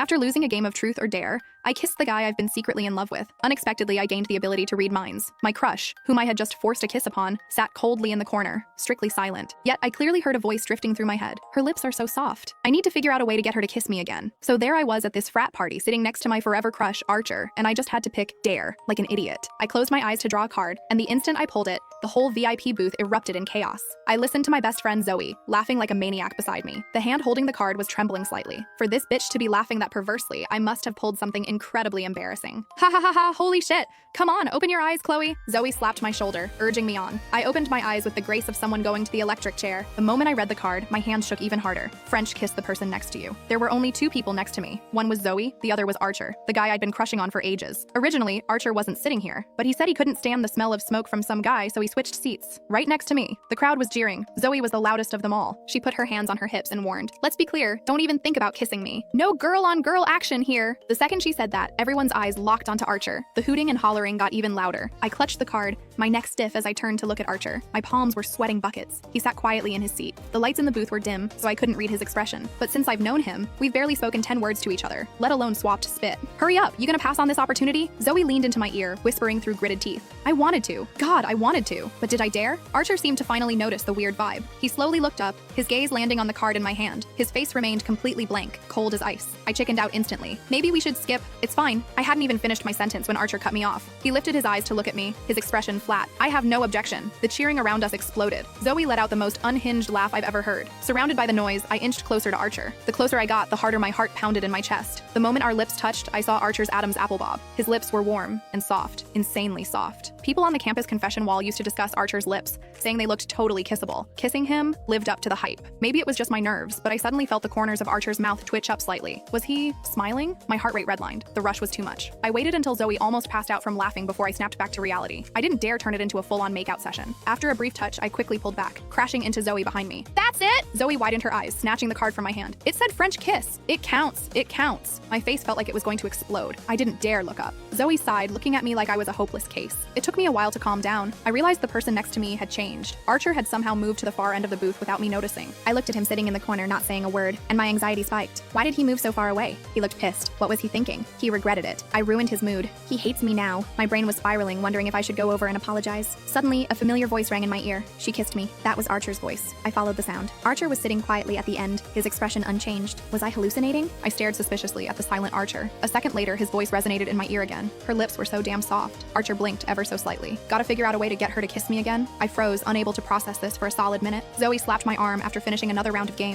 After losing a game of truth or dare, I kissed the guy I've been secretly in love with. Unexpectedly, I gained the ability to read minds. My crush, whom I had just forced a kiss upon, sat coldly in the corner, strictly silent. Yet I clearly heard a voice drifting through my head. Her lips are so soft. I need to figure out a way to get her to kiss me again. So there I was at this frat party, sitting next to my forever crush, Archer, and I just had to pick dare, like an idiot. I closed my eyes to draw a card, and the instant I pulled it, the whole VIP booth erupted in chaos. I listened to my best friend Zoe, laughing like a maniac beside me. The hand holding the card was trembling slightly. For this bitch to be laughing that perversely, I must have pulled something incredibly embarrassing. Ha ha ha ha, holy shit! Come on, open your eyes, Chloe. Zoe slapped my shoulder, urging me on. I opened my eyes with the grace of someone going to the electric chair. The moment I read the card, my hands shook even harder. French kiss the person next to you. There were only two people next to me. One was Zoe, the other was Archer, the guy I'd been crushing on for ages. Originally, Archer wasn't sitting here, but he said he couldn't stand the smell of smoke from some guy, so he switched seats. Right next to me. The crowd was jeering. Zoe was the loudest of them all. She put her hands on her hips and warned, "Let's be clear, don't even think about kissing me. No girl-on-girl action here." The second she said that, everyone's eyes locked onto Archer. The hooting and hollering got even louder. I clutched the card, my neck stiff as I turned to look at Archer. My palms were sweating buckets. He sat quietly in his seat. The lights in the booth were dim, so I couldn't read his expression. But since I've known him, we've barely spoken 10 words to each other, let alone swapped spit. "Hurry up, you gonna pass on this opportunity?" Zoe leaned into my ear, whispering through gritted teeth. I wanted to. God, I wanted to. But did I dare? Archer seemed to finally notice the weird vibe. He slowly looked up, his gaze landing on the card in my hand. His face remained completely blank, cold as ice. I chickened out instantly. Maybe we should skip. It's fine. I hadn't even finished my sentence when Archer cut me off. He lifted his eyes to look at me, his expression flat. I have no objection. The cheering around us exploded. Zoe let out the most unhinged laugh I've ever heard. Surrounded by the noise, I inched closer to Archer. The closer I got, the harder my heart pounded in my chest. The moment our lips touched, I saw Archer's Adam's apple bob. His lips were warm and soft, insanely soft. People on the campus confession wall used to discuss Archer's lips, saying they looked totally kissable. Kissing him lived up to the hype. Maybe it was just my nerves, but I suddenly felt the corners of Archer's mouth twitch up slightly. Was he smiling? My heart rate redlined. The rush was too much. I waited until Zoe almost passed out from laughing before I snapped back to reality. I didn't dare turn it into a full-on makeout session. After a brief touch, I quickly pulled back, crashing into Zoe behind me. "That's it!" Zoe widened her eyes, snatching the card from my hand. "It said French kiss. It counts. It counts." My face felt like it was going to explode. I didn't dare look up. Zoe sighed, looking at me like I was a hopeless case. It took me a while to calm down. I realized the person next to me had changed. Archer had somehow moved to the far end of the booth without me noticing. I looked at him sitting in the corner, not saying a word, and my anxiety spiked. Why did he move so far away? He looked pissed. What was he thinking? He regretted it. I ruined his mood. He hates me now. My brain was spiraling, wondering if I should go over and apologize. Suddenly, a familiar voice rang in my ear. She kissed me. That was Archer's voice. I followed the sound. Archer was sitting quietly at the end, his expression unchanged. Was I hallucinating? I stared suspiciously at the silent Archer. A second later, his voice resonated in my ear again. Her lips were so damn soft. Archer blinked ever so slightly. Gotta figure out a way to get her to kiss me again? I froze, unable to process this for a solid minute. Zoe slapped my arm after finishing another round of games.